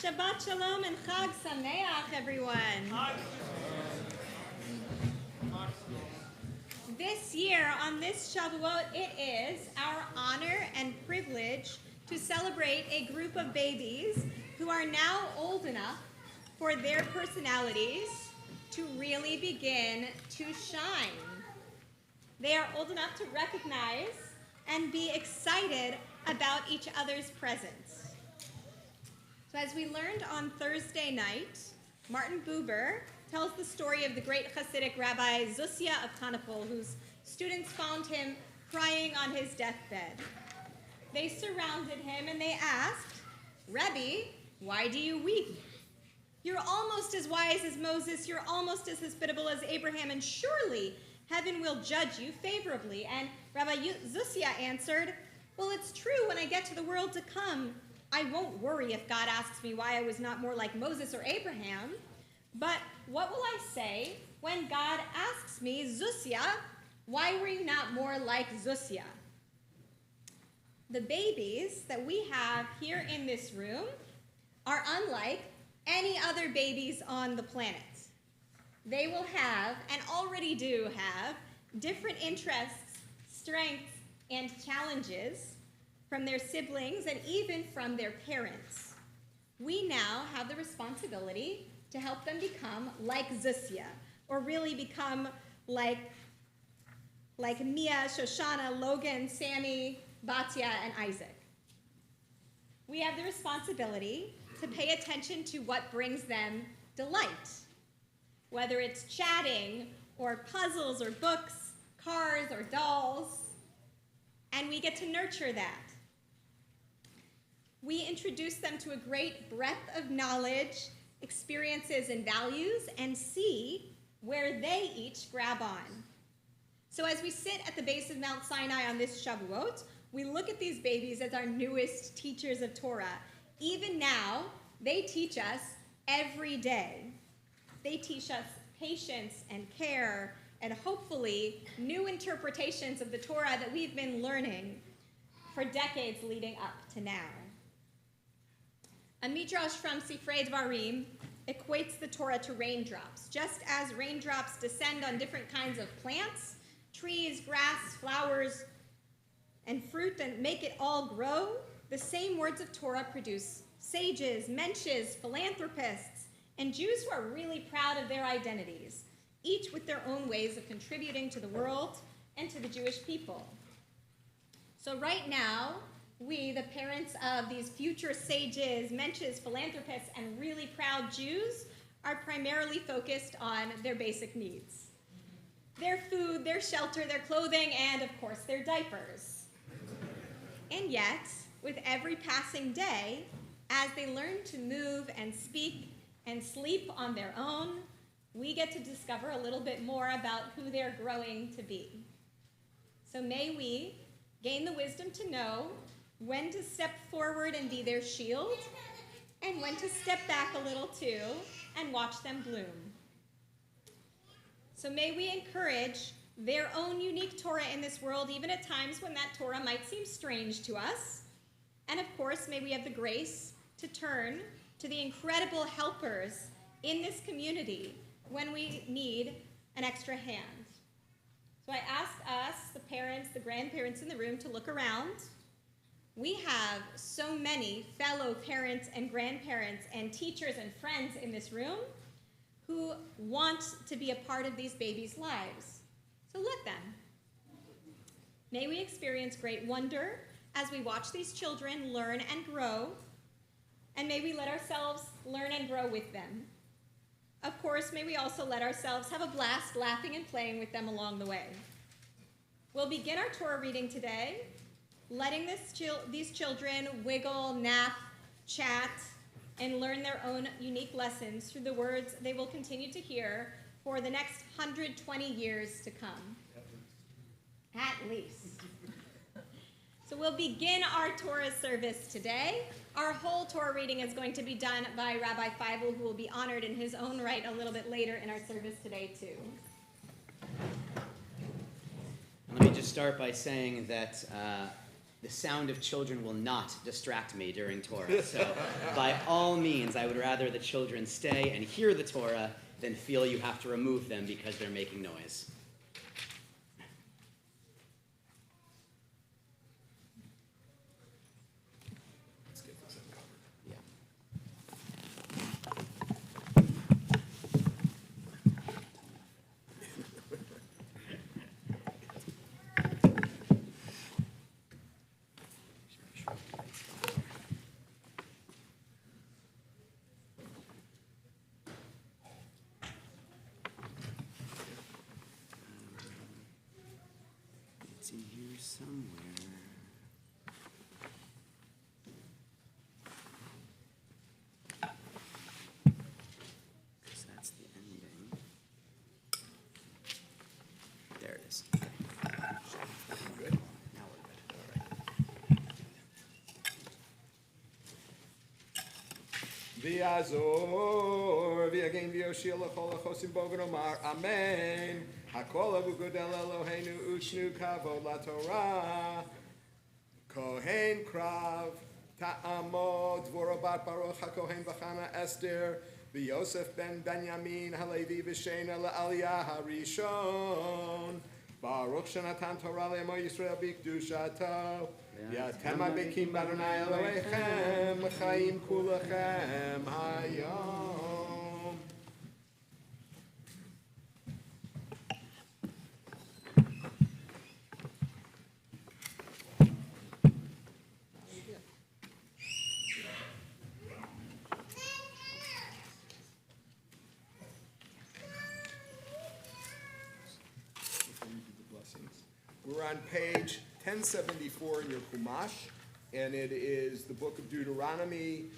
Shabbat Shalom and Chag Sameach, everyone. This year, on this Shavuot, it is our honor and privilege to celebrate a group of babies who are now old enough for their personalities to really begin to shine. They are old enough to recognize and be excited about each other's presence. So as we learned on Thursday night, Martin Buber tells the story of the great Hasidic Rabbi Zusia of Kanapol, whose students found him crying on his deathbed. They surrounded him and they asked, "Rebbe, why do you weep? You're almost as wise as Moses, you're almost as hospitable as Abraham, and surely heaven will judge you favorably." And Rabbi Zusia answered, "Well, it's true, when I get to the world to come, I won't worry if God asks me why I was not more like Moses or Abraham. But what will I say when God asks me, Zusia, why were you not more like Zusia?" The babies that we have here in this room are unlike any other babies on the planet. They will have, and already do have, different interests, strengths, and challenges from their siblings and even from their parents. We now have the responsibility to help them become like Zusia, or really become like Mia, Shoshana, Logan, Sammy, Batya, and Isaac. We have the responsibility to pay attention to what brings them delight, whether it's chatting, or puzzles, or books, cars, or dolls, and we get to nurture that. We introduce them to a great breadth of knowledge, experiences, and values, and see where they each grab on. So as we sit at the base of Mount Sinai on this Shavuot, we look at these babies as our newest teachers of Torah. Even now, they teach us every day. They teach us patience and care, and hopefully new interpretations of the Torah that we've been learning for decades leading up to now. A midrash from Sifrei Dvarim equates the Torah to raindrops. Just as raindrops descend on different kinds of plants, trees, grass, flowers, and fruit, and make it all grow, the same words of Torah produce sages, mensches, philanthropists, and Jews who are really proud of their identities, each with their own ways of contributing to the world and to the Jewish people. So right now, we, the parents of these future sages, mensches, philanthropists, and really proud Jews, are primarily focused on their basic needs. Their food, their shelter, their clothing, and of course their diapers. And yet, with every passing day, as they learn to move and speak and sleep on their own, we get to discover a little bit more about who they're growing to be. So may we gain the wisdom to know when to step forward and be their shield, and when to step back a little too and watch them bloom. So may we encourage their own unique Torah in this world, even at times when that Torah might seem strange to us. And of course, may we have the grace to turn to the incredible helpers in this community when we need an extra hand. So I ask us, the parents, the grandparents in the room, to look around. We have so many fellow parents and grandparents and teachers and friends in this room who want to be a part of these babies' lives. So let them. May we experience great wonder as we watch these children learn and grow, and may we let ourselves learn and grow with them. Of course, may we also let ourselves have a blast laughing and playing with them along the way. We'll begin our Torah reading today, letting these children wiggle, nap, chat, and learn their own unique lessons through the words they will continue to hear for the next 120 years to come. At least. So we'll begin our Torah service today. Our whole Torah reading is going to be done by Rabbi Feibel, who will be honored in his own right a little bit later in our service today, too. Let me just start by saying that the sound of children will not distract me during Torah. So by all means, I would rather the children stay and hear the Torah than feel you have to remove them because they're making noise. Let's get this uncovered. Yeah. It's in here somewhere. Because that's the ending. There it is. Okay. Good. Now we're good. All right. V'yazor v'yagein v'yoshia l'chol ha'chosim bo v'nomar amen. Hakol v'godel Eloheinu ushnu kavod laTorah. Kohen krav ta'amod dvora bat Baruch haKohen v'chana Esther v'Yosef ben Benyamin halevi v'shena la'aliyah harishon. Baruch shenatan Torah le'emo Yisrael b'kedushato. Yatem ha'bekim b'Adonai Elohechem chayim kulachem hayom. We're on page 1074 in your Chumash, and it is the book of Deuteronomy,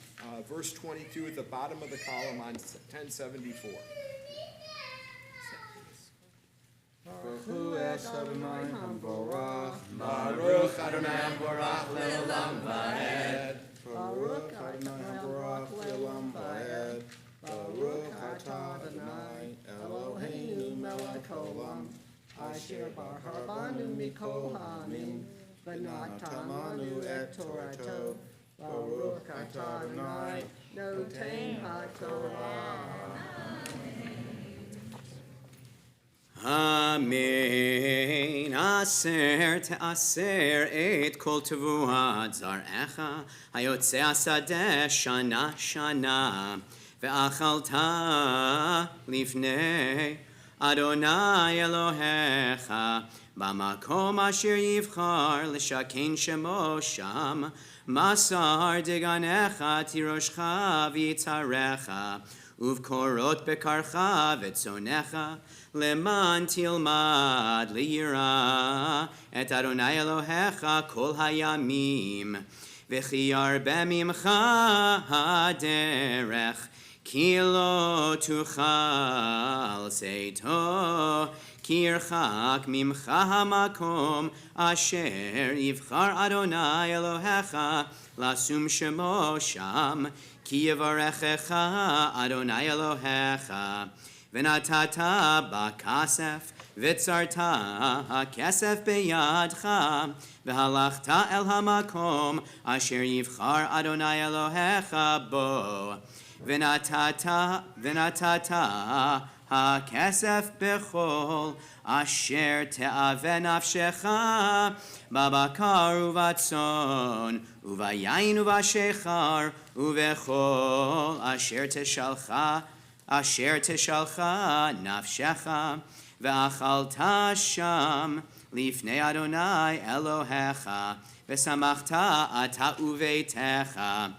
verse 22 at the bottom of the column on 1074. Baruch Adonai Hamborach, Baruch Adonai Hamborach le'olam va'ed. Baruch Adonai Hamborach le'olam va'ed. Baruch atah Adonai Eloheinu melech haolam, asher barhabanu mikol ha'amim, v'natamanu et Torato. Baruch atah Adonai noten ha'torah. Amen. Aser te'aser et kol tevuat zarecha hayotze asadeh shana shana ve'achalta lifnei Adonai Elohecha b'makom asher yivchar l'shaken shemo sham masar deganecha tiroshcha v'yitzarecha uvkorot bekarcha v'tzonecha leman tilmad liyira et Adonai Elohecha kol hayamim v'chi yarbe mimcha haderech ki lo tuchal seito ki yirchak mimcha hamakom asher yivchar Adonai Elohecha lasum shemo sham ki yivarechecha Adonai Elohecha v'natata b'kasef v'tzarta ha'kesef b'yadcha v'halachta el hamakom asher yivchar Adonai Elohecha bo v'natata ha'kesef b'chol asher te'ave nafshecha b'bakar uvatzon uvayayin uvashechar uvechol asher teshalcha nafshecha ve'achalta sham lifnei Adonai Elohecha ve'samachta ata uveitecha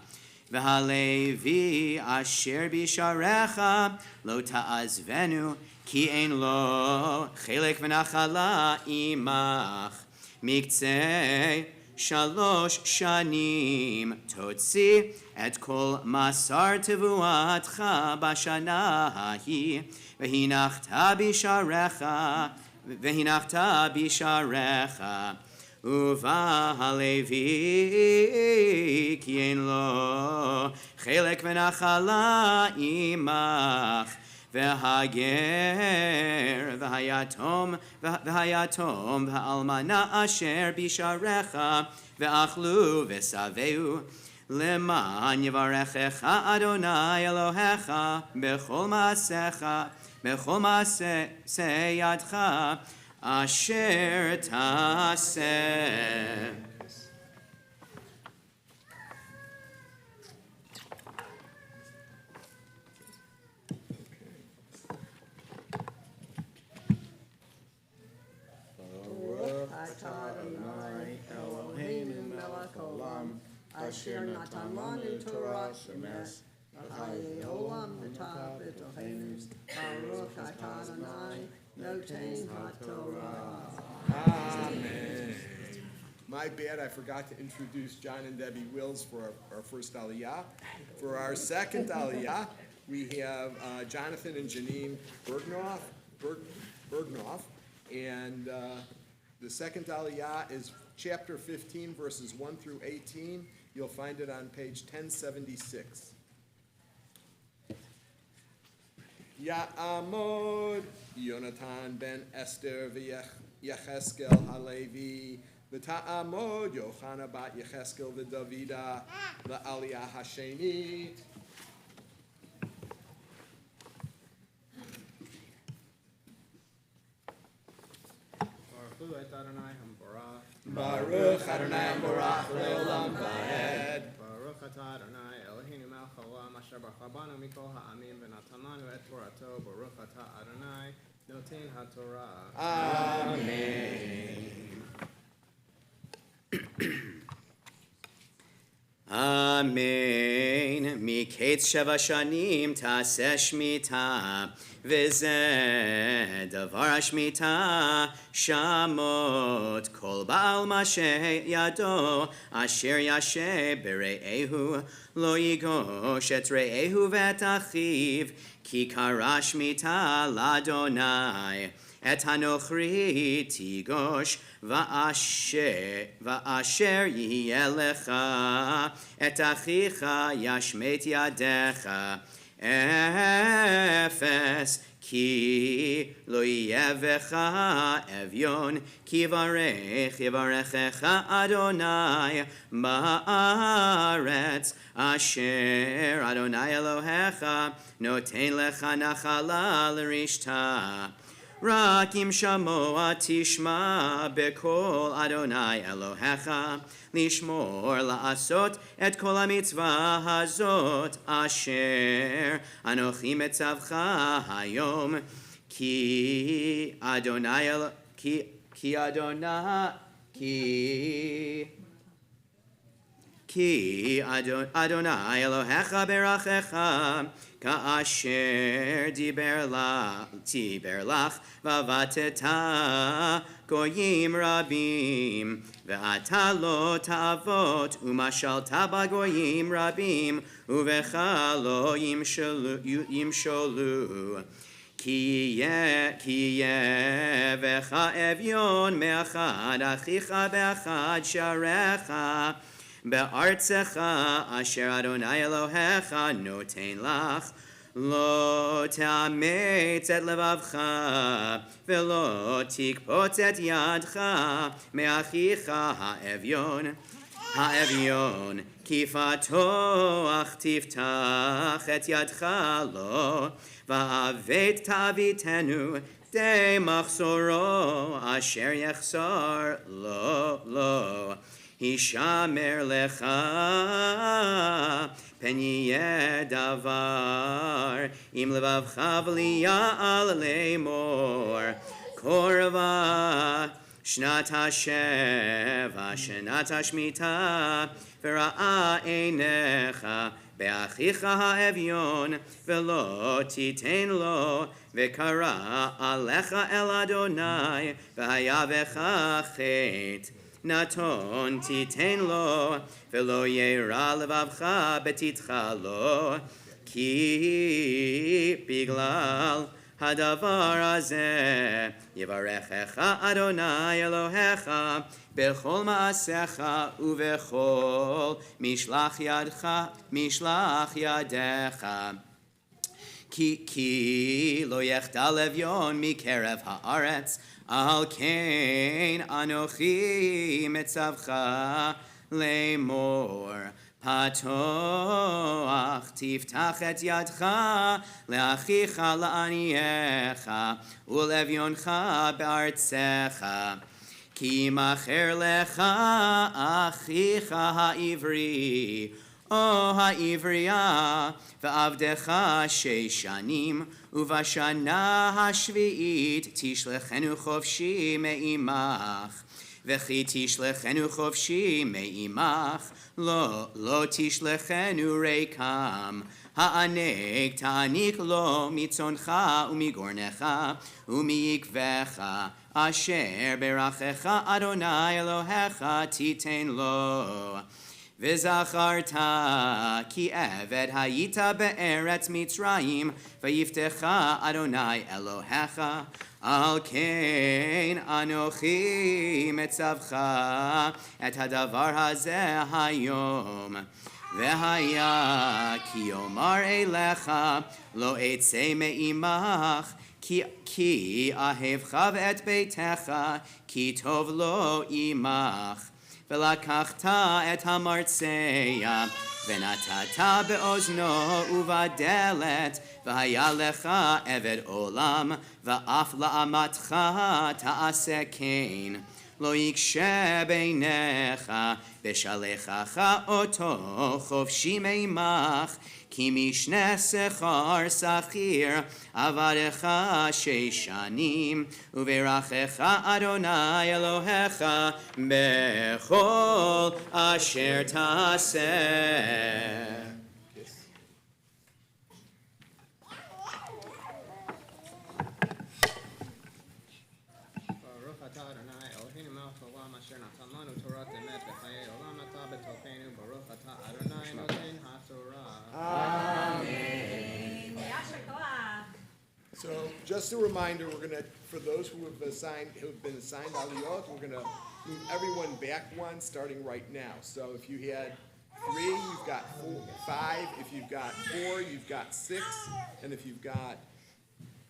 ve'halevi asher bisharecha lo ta'azvenu ki ein lo chelek v'nachala imach miktzei shalosh shanim totzi et kol masar tevuatcha bashana hahi v'hinachta bisharecha uva halevi ki ein lo chelek v'nachala imach והגר והיתום והאלמנה אשר בשעריך ואכלו ושבעו למען יברכך אדוני אלוהיך בכל מעשה ידך אשר תעשה. Asher natan lanu Torah shemes v'chayei olam v'tav b'tochenu Baruch atah Adonai noten haTorah. Amen. My bad, I forgot to introduce John and Debbie Wills for our first Aliyah. For our second Aliyah, we have Jonathan and Janine Bergnoff, and the second Aliyah is chapter 15, verses 1 through 18. You'll find it on page 1076. Ya'amod Yonatan ben Esther v'Yecheskel Halevi v'ta'amod Yochana bat Yecheskel v'Davida la'aliyah hasheni. Baruch Adonai Hamborach le'olam va'ed. Baruch atah Adonai Eloheinu melech haolam asher bacha banu mikol ha'amim v'natan lanu et Torato. Baruch atah Adonai noten haTorah. Amen. מקץ 7 שנים תעשה שמיטה, וזה דבר השמיטה, שמות כל בעל משה ידו, אשר ישב ברעהו, לא יגוש את רעהו ואת אחיו, כי קרא שמיטה לאדוני. את הנוכרי תיגוש, ואשר יהיה לך, את אחיך ישמט ידיך, אפס, כי לא יהיה בך אביון, כי יברכך אדוני בארץ, אשר אדוני אלוהיך נותן לך נחלה לרשתה. רק אם שמוע תשמע בקול אדוני אלוהיך, לשמור לעשות את כל המצווה הזאת, אשר אנוכי מצווך היום, כי אדוני אלוהיך ברכך, כאשר דיבר לך, ועבדת גויים רבים, ואתה לא תעבוד, ומשלת בגויים רבים, ובך לא ימשלו. כי יהיה בך אביון מאחד אחיך באחד שעריך, בארצך אשר אדוני אלוהיך נותן לך, לא תאמץ את לבבך, ולא תקפוץ את ידך מאחיך האביון, כי פתוח תפתח את ידך לו, ועבד תעביתנו די מחסורו, אשר יחסור לו. הישמר לך, פן יהיה דבר, עם לבבך וליעל לאמור, קרבה שנת השבע, שנת השמיטה, וראה עיניך באחיך האביון, ולא תיתן לו, וקרא עליך אל אדוני, והיה בך חטא. נתון תיתן לו, ולא ירע לבבך בתתך לו, כי בגלל הדבר הזה יברכך אדוני אלוהיך בכל מעשיך ובכל משלח ידיך. כי לא יחדל אביון מקרב הארץ, על כן אנוכי מצווך לאמור. פתוח תפתח את ידך לאחיך לעניך ולאביונך בארצך. כי מכר לך אחיך העברי או העברייה ועבדך 6 שנים, ובשנה השביעית תשלחנו חופשי מעמך. וכי תשלחנו חופשי מעמך, לא תשלחנו ריקם. הענק תעניק לו מצונך ומגורנך ומיקבך, אשר ברכך אדוני אלוהיך תיתן לו. וזכרת כי עבד היית בארץ מצרים, ויפתך אדוני אלוהיך. על כן אנוכי מצווך את הדבר הזה היום. והיה כי יאמר אליך לא אצא מעמך, כי אהבך ואת ביתך, כי טוב לו עמך. ולקחת את המרצע ונתת באוזנו ובדלת, והיה לך עבד עולם, ואף לאמתך תעשה כן. לא יקשה בעיניך בשלחך אותו חופשי מעמך, כי משנה שכר שכיר עבדך 6 שנים, וברכך אדוני אלוהיך בכל אשר תעשה. ברוך אתה אדוני אלוהינו מלך העולם אשר נתן לנו תורת אמת וחיי עולם נטע בתוכנו. ברוך אתה אדוני נותן התורה. So just a reminder, we're going to, for those who have been assigned aliyot, we're going to move everyone back one starting right now. So if you had 3, you've got 5. If you've got 4, you've got 6. And if you've got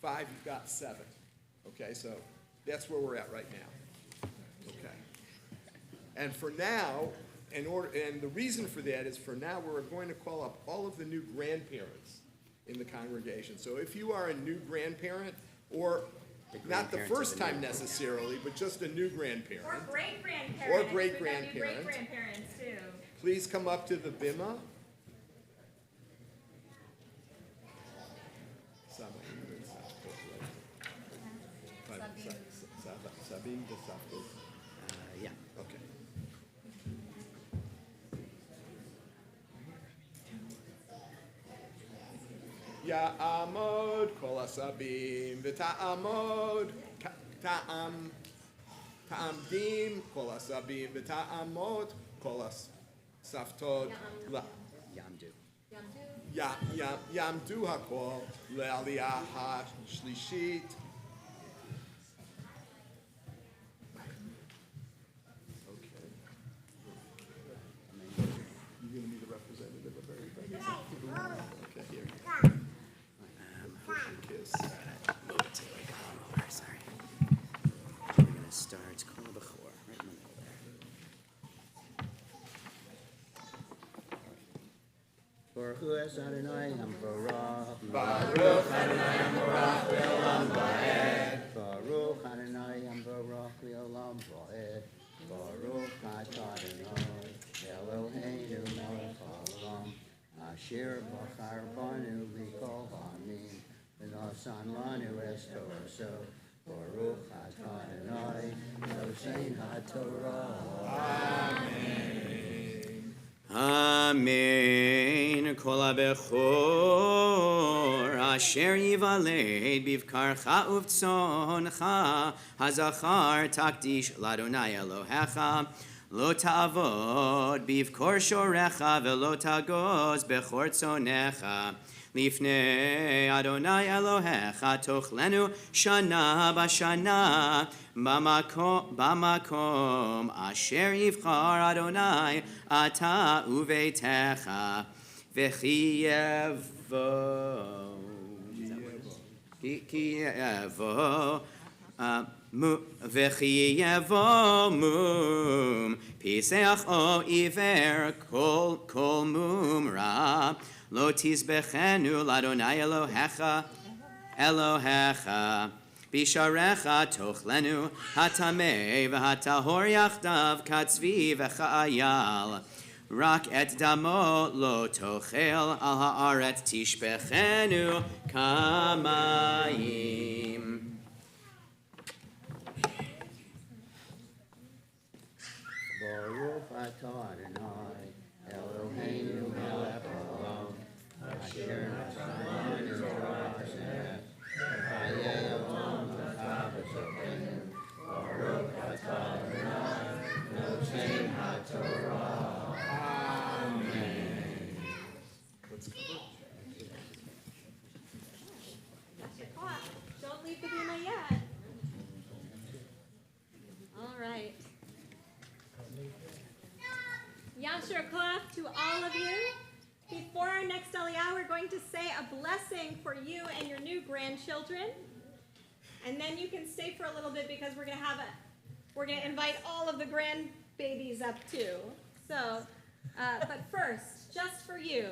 5, you've got 7. Okay, so that's where we're at right now. Okay. And for now, and the reason for that is for now we're going to call up all of the new grandparents in the congregation. So if you are a new grandparent, or not the first time necessarily, but just a new grandparent. Or great-grandparents. Or great-grandparent. Great-grandparents too. Please come up to the bima. Sabim de Safto. Yeah. Okay. Ya'amod kol asabim v'ta'amod ta'amdim kol asabim v'ta'amod kol saftod Yamdu. yamdu hakol le'aliyah ha'shlishit. Okay, here. Kiss. Sorry. We're going to start Kol B'chor, right in the middle there. Baruch Hu es Adonai Hamborach. Baruch Adonai Hamborach le'olam va'ed. Baruch Adonai Hamborach le'olam va'ed. Baruch atah Adonai Eloheinu melech haolam, asher bachar banu mikol ha'amim, v'nasan lanu es Torah. Baruch atah Adonai Nosein HaTorah. Amen. Kol HaBechor asher yivaled bivkarcha uvtzoncha hazachar takdish l'Adonai Elohecha lo ta'avod bivkor shorecha velo tagoz bechor tzonecha lifnei Adonai Elohecha tochlenu shana b'shana b'makom asher yivchar Adonai ata uveitecha v'chi yevo כי יבוא וכי יבוא מום פיסח או עיוור כל מום רע לא תזבחנו לאדוני אלוהיך בשעריך תאכלנו הטמא והטהור יחדיו כצבי וכאייל רק את דמו לא תאכל על הארץ תשפכנו כמים. Baruch atah Adonai, Eloheinu melech haolam, asher natzanu Torah hasemet, v'chayei olam l'chav v'tzofenu. Baruch atah Adonai, noten haTorah. Amen. Don't leave the bima yet. All right. Yasher koach to all of you. Before our next aliyah, we're going to say a blessing for you and your new grandchildren. And then you can stay for a little bit because we're going to invite all of the grandbabies up too. So, but first, just for you.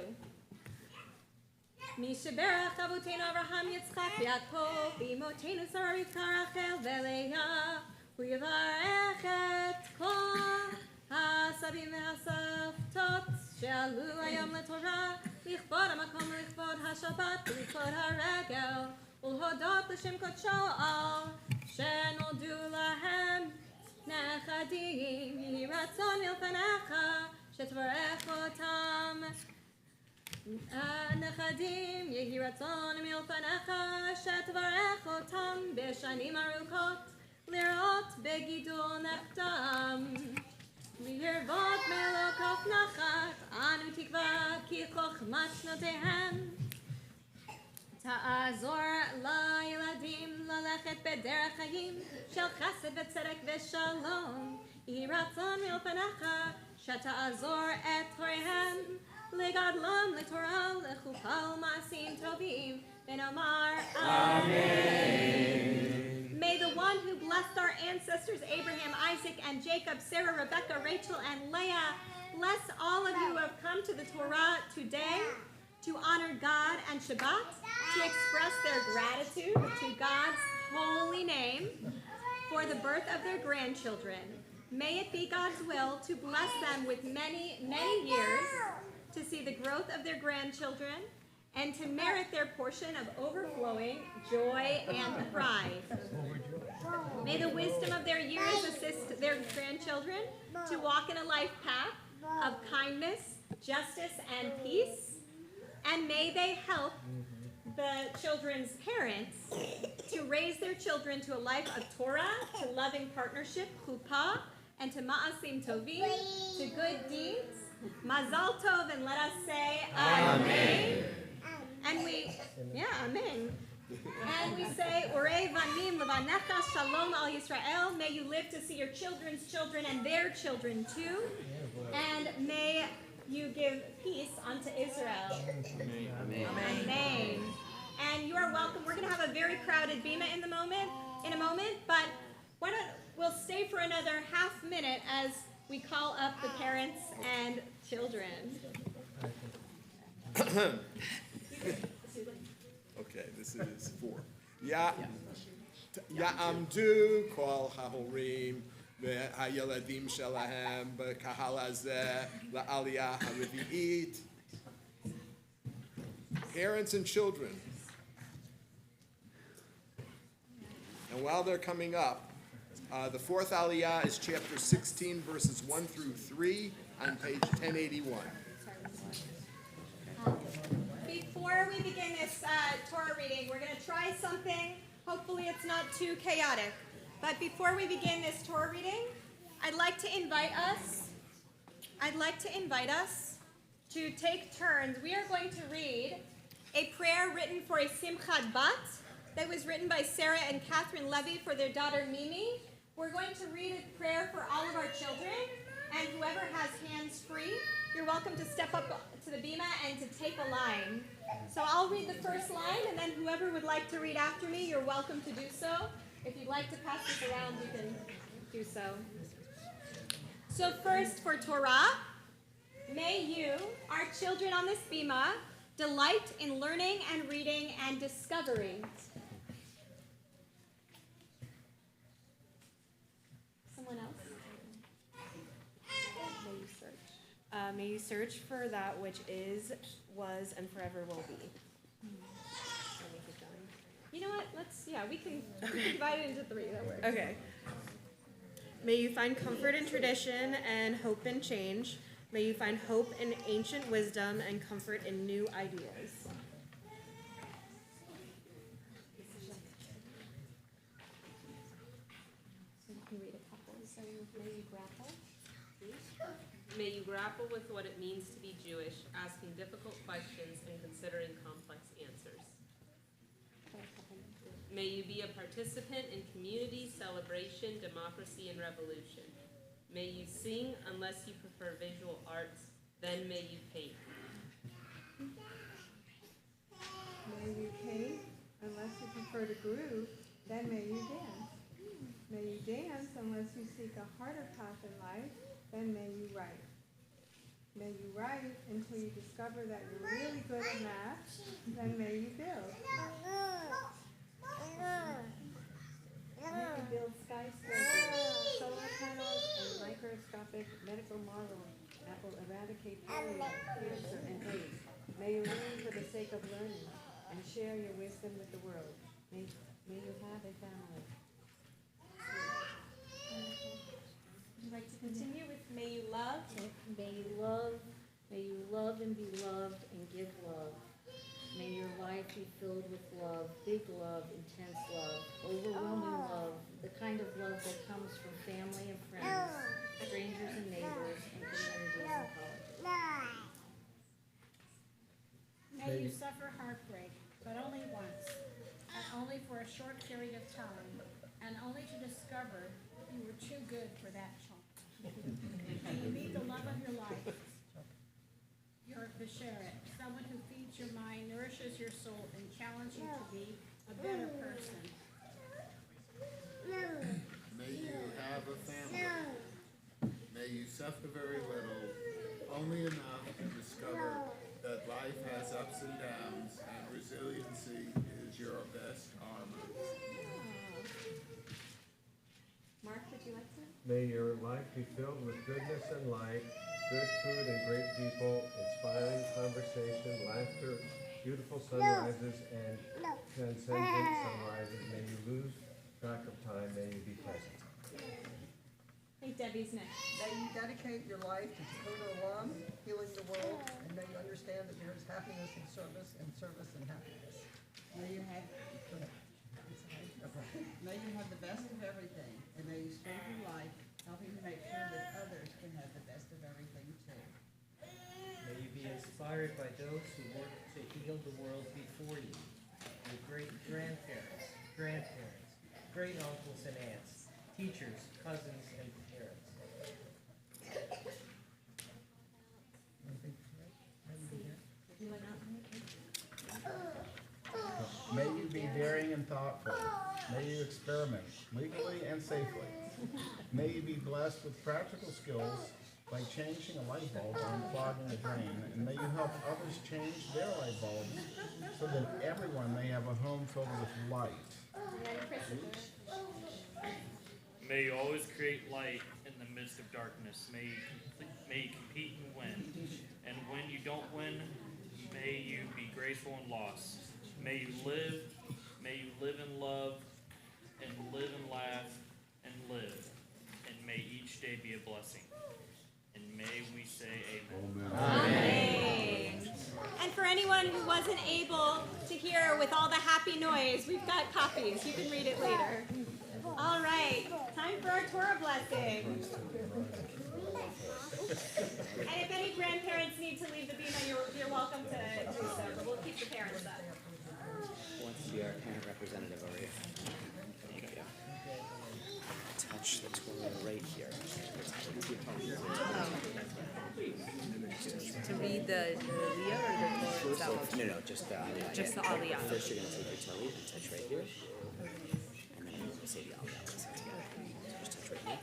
Mishaberach Avotenu Avraham Yitzchak Yaakov Bimotenu Sarah Rivka Rachel veLeah U'yivarech et kol הסבים והסבתות שעלו היום לתורה לכבוד המקום ולכבוד השבת ולכבוד הרגל ולהודות לשם קודשו על שנולדו להם נכדים יהי רצון מלפניך שתברך אותם הנכדים יהי רצון מלפניך שתברך אותם בשנים ארוכות לראות בגידול נכדם לרבות מלוקות נחת, אנו תקווה כי חוכמת שנותיהם תעזור לילדים ללכת בדרך חיים של חסד וצדק ושלום. יהי רצון מלפניך שתעזור את הוריהם לגדלם לתורה לחופה ולמעשים טובים ונאמר אמן. May the one who blessed our ancestors Abraham, Isaac, and Jacob, Sarah, Rebecca, Rachel, and Leah, bless all of you who have come to the Torah today to honor God and Shabbat, to express their gratitude to God's holy name for the birth of their grandchildren. May it be God's will to bless them with many, many years to see the growth of their grandchildren and to merit their portion of overflowing joy and pride. May the wisdom of their years assist their grandchildren to walk in a life path of kindness, justice, and peace. And may they help the children's parents to raise their children to a life of Torah, to loving partnership, chuppah, and to ma'asim tovim, to good deeds. Mazal tov, and let us say Amen. And Amen. And we say, Orei vanim levanecha shalom al Yisrael. May you live to see your children's children and their children too. And may you give peace unto Israel. Amen. Amen. And you are welcome. We're going to have a very crowded bima in a moment, but why don't we'll stay for another half minute as we call up the parents and children. Okay, this is 4. Ya'amdu kol hahorim והילדים שלהם בקהל הזה לעלייה הרביעית. Parents and children. And while they're coming up, the fourth aliyah is chapter 16, verses 1 through 3 on page 1081. Before we begin this Torah reading, we're going to try something. Hopefully it's not too chaotic. But before we begin this Torah reading, I'd like to invite us to take turns. We are going to read a prayer written for a Simchat Bat that was written by Sarah and Catherine Levy for their daughter Mimi. We're going to read a prayer for all of our children, And whoever has hands free, you're welcome to step up to the bima and to take a line. So I'll read the first line, and then whoever would like to read after me, you're welcome to do so. If you'd like to pass this around, you can do so. So first for Torah, may you, our children on this bima, delight in learning and reading and discovering. Someone else? May you search. May you search for that which is, was, and forever will be. Let me keep going. You know what? We can divide it into 3. That works. Okay. May you find comfort in tradition and hope in change. May you find hope in ancient wisdom and comfort in new ideas. So you can read a couple. Starting with may you grapple. May you grapple with what it means to be Jewish, asking difficult questions and considering complex answers. May you be a participant in community, celebration, democracy, and revolution. May you sing unless you prefer visual arts, then may you paint. May you paint, unless you prefer to groove, then may you dance. May you dance unless you seek a harder path in life, then may you write. May you write until you discover that you're really good at math, then may you build. May you build skyscrapers, solar panels, and microscopic medical models that will eradicate polio, cancer, and AIDS. May you learn for the sake of learning and share your wisdom with the world. May you have a family. Would you like to continue with may you love? May you love and be loved and give love. May your life be filled with love, big love, intense love, overwhelming love, the kind of love that comes from family and friends, strangers and neighbors, and communities and colleges. May you suffer heartbreak, but only once, and only for a short period of time, and only to discover you were too good for that chunk. May you meet the love of your life, your besheret, someone who feeds your mind, nourishes your soul, and challenges you to be a better person. May you have a family. May you suffer very little, only enough to discover that life has ups and downs, and resiliency is your best armor. Mark, would you like to? May your life be filled with goodness and light, good food and great people, inspiring conversation, laughter, beautiful sunrises, and transcendent sunrises. May you lose track of time. May you be present. I think Debbie's next. May you dedicate your life to Tikkun Olam, healing the world, and may you understand that there is happiness in service and happiness. May you have the best of everything, and may you spend your life helping to make sure that others can have the best of everything too. May you be inspired by those who work to heal the world before you, your great-grandparents, grandparents, great-uncles and aunts, teachers, cousins, and parents. May you be daring and thoughtful. May you experiment legally and safely. May you be blessed with practical skills like changing a light bulb or unclogging a drain, and may you help others change their light bulbs so that everyone may have a home filled with light. May you always create light in the midst of darkness. May you compete and win. And when you don't win, may you be graceful in loss. May you live in love, and live and laugh, and live. And may each day be a blessing. And may we say amen. Amen. And for anyone who wasn't able to hear with all the happy noise, we've got copies. You can read it later. All right, time for our Torah blessing. And if any grandparents need to leave the bima, you're welcome to do so, but we'll keep the parents up. Who wants to be our parent representative over here? There you go. touch the Torah right here. To read the Aliyah or the Torah itself? No, just the Aliyah. Just the Aliyah. First, you're going to take your toe and touch right here. And then you're going to say the Aliyah. Let's sit together. So just touch right here.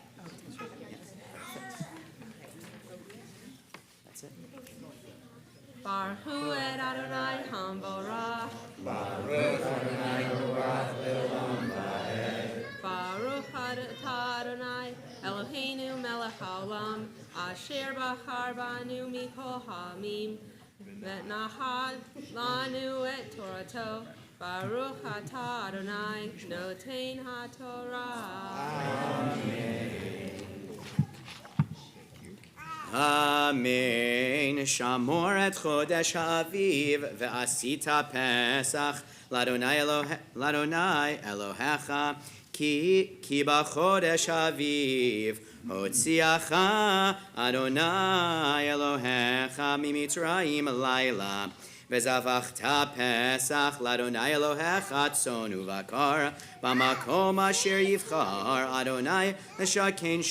That's it. Baruch et Adonai Hamborah. Baruch Adonai Borach Le'olam Va'ed. Baruch Adonai Eloheinu melech haolam asher bachar banu mikol ha'amim v'nahal lanu et Torato. Baruch atah Adonai noten ha'Torah. Amen. Shamor et chodesh ha'aviv ve'asita Pesach l'Adonai Elohecha ki b'chodesh ha'aviv hotziacha Adonai Elohecha mimitzrayim laila וזבחת פסח לאדוני אלוהיך צאן ובקר במקום אשר יבחר אדוני לשכן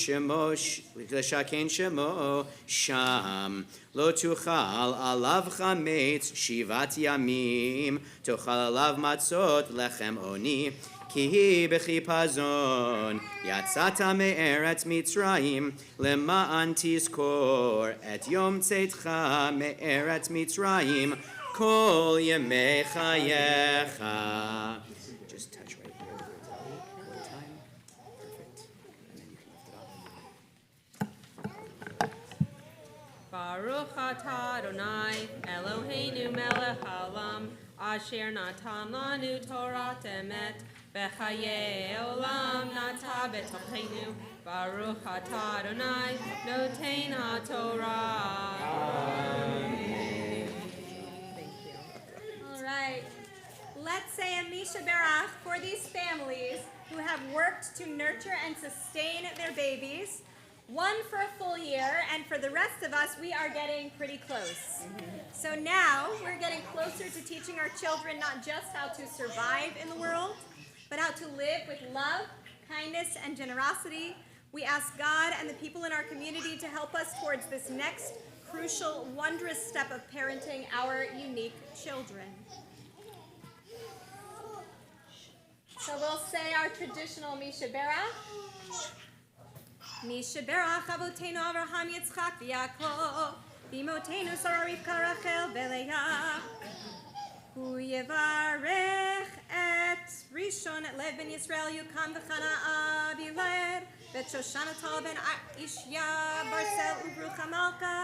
שמו שם לא תאכל עליו חמץ 7 ימים תאכל עליו מצות לחם עוני כי בחיפזון יצאת מארץ מצרים למען תזכור את יום צאתך מארץ מצרים כל ימי חייך. Just touch right here with your tummy one time. Perfect. And then you can lift it up. Baruch atah Adonai Eloheinu melech haolam asher natan lanu Torah emet v'chayei olam nata b'tochenu. Baruch atah Adonai noten ha'Torah. All right. Let's say a Misha Berach for these families who have worked to nurture and sustain their babies. One for a full year, and for the rest of us, we are getting pretty close. So now we're getting closer to teaching our children not just how to survive in the world, but how to live with love, kindness, and generosity. We ask God and the people in our community to help us towards this next crucial, wondrous step of parenting our unique children. So we'll say our traditional Misha Berach. Misha Berach Avotenu Avraham Yitzchak v'Yaakov V'imotenu Sarah Rivka Rachel v'Leah Hu yevarech et Rishon et Lev ben Yisrael Yukam v'Chana Abiled V'et Shoshana Tal ben Ishya Barcel Ubrucha Malka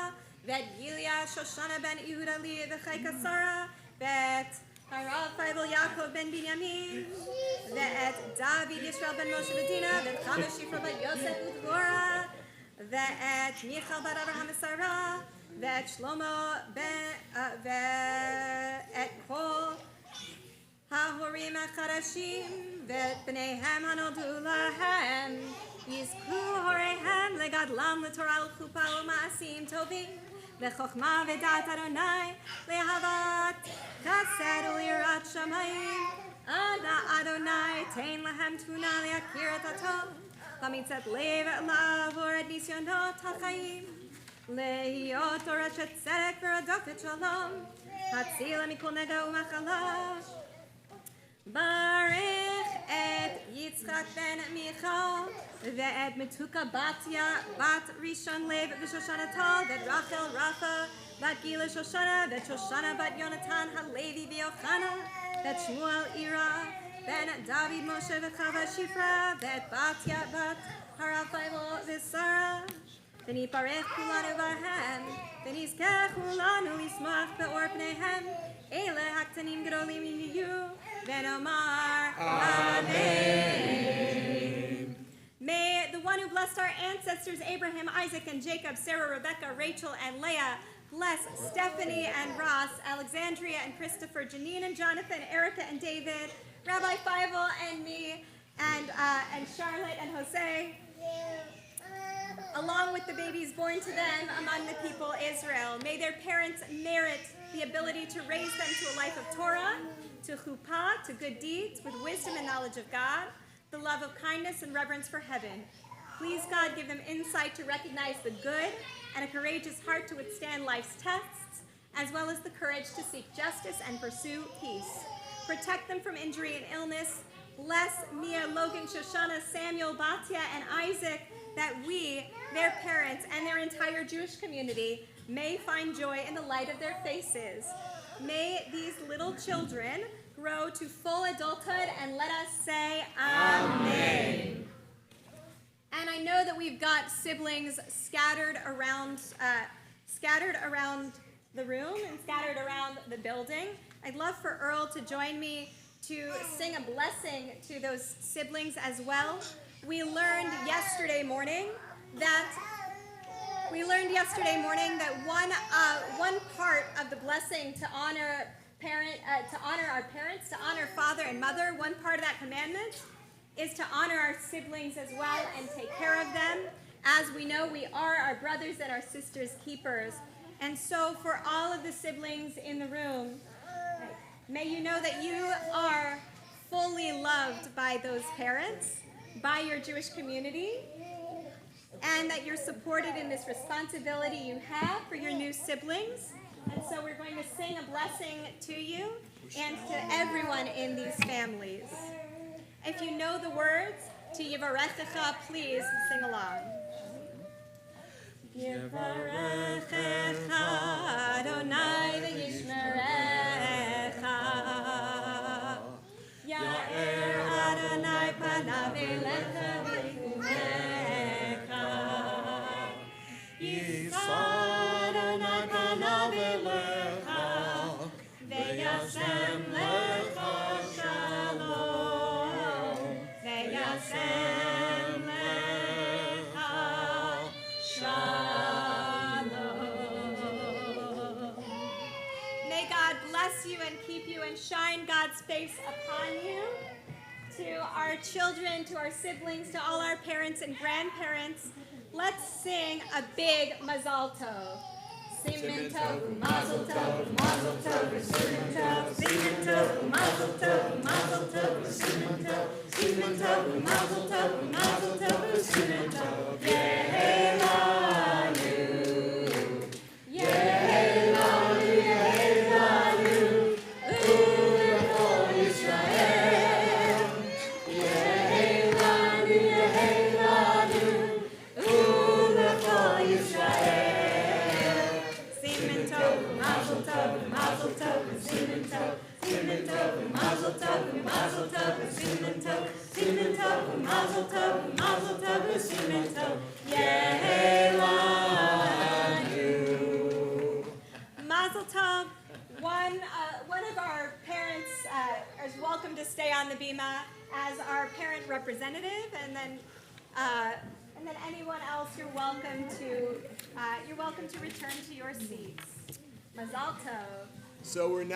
V'et Gilia Shoshana ben Yehuda Li v'Chayka Sarah V'et Harav Faivel Yaakov ben Binyamin, ve'et David Yisrael ben Moshe Medina, ve'et Chama Shifra ben Yosef Udvora, ve'et Michal ben Avraham Sarah, ve'et Shlomo ben, ve'et Kol HaHorim HaCharashim, ve'et B'neihem HaNoldu Lahem, Yizku Horeihem legadlam l'Torah l'chupa u'ma'asim tovim, לחוכמה ודעת אדוני, לאהבת חסד וליראת שמיים. אנא אדוני, תן להם תבונה להכיר את הטוב, למצאת לב לעבור את ניסיונות החיים, להיות דורשת צדק ורדופת שלום, הצילה מכל נגע ומחלה. ברך את יצחק בן מיכל ואת מתוקה בתיה בת ראשון לב ושושנה טל ואת רחל רפה בת גילה שושנה ואת שושנה בת יונתן הלוי ויוחנה ואת שמואל עירה בן דוד משה וחווה שפרה ואת בתיה בת הרב פייבל ושרה ונתברך כולנו בהם ונזכה כולנו לשמוח באור פניהם אלה הקטנים גדולים יהיו ונאמר Amen. May the one who blessed our ancestors Abraham, Isaac, and Jacob, Sarah, Rebecca, Rachel, and Leah, bless Stephanie and Ross, Alexandria and Christopher, Janine and Jonathan, Erica and David, Rabbi Feivel and me, and Charlotte and Jose, along with the babies born to them among the people Israel. May their parents merit the ability to raise them to a life of Torah, to chuppah, to good deeds, with wisdom and knowledge of God, the love of kindness and reverence for heaven. Please, God, give them insight to recognize the good and a courageous heart to withstand life's tests, as well as the courage to seek justice and pursue peace. Protect them from injury and illness. Bless Mia, Logan, Shoshana, Samuel, Batya, and Isaac, that we, their parents, and their entire Jewish community may find joy in the light of their faces. May these little children grow to full adulthood, and let us say Amen. And I know that we've got siblings scattered around the room and scattered around the building. I'd love for Earl to join me to sing a blessing to those siblings as well. We learned yesterday morning that one part of the blessing to honor our parents, to honor father and mother, one part of that commandment is to honor our siblings as well and take care of them. As we know, we are our brothers and our sisters' keepers. And so for all of the siblings in the room, may you know that you are fully loved by those parents, by your Jewish community, and that you're supported in this responsibility you have for your new siblings. And so we're going to sing a blessing to you and to everyone in these families. If you know the words to Yivarechecha, please sing along. Yivarechecha Adonai v'yishmerecha, Ya'er Adonai panav elecha v'yichumecha, Yisa Adonai panav elecha, v'yasem lecha shalom, v'yasem lecha shalom. May God bless you and keep you and shine God's face upon you. To our children, to our siblings, to all our parents and grandparents, let's sing a big Mazal Tov. Siman Tov, Mazel Tov, Mazel Tov, Siman Tov, Siman Tov, Mazel Tov, Mazel Tov, Siman Tov, Siman Tov, Mazel Tov, Mazel Tov, Siman Tov. Yehelanu, Yehelanu, Yehelanu, U'lechol Yisrael. Yehelanu, Yehelanu, U'lechol Yisrael. Siman Tov, Mazel Tov, Mazel Tov, Siman Tov, Siman Tov, Mazel Tov, Mazel Tov, Siman Tov, Siman Tov, Mazel Tov, Mazel Tov, Siman Tov. Yehelanu. Mazel Tov. One of our parents is welcome to stay on the bima as our parent representative, and then anyone else you're welcome to return to your seats. Mazal Tov. So we're now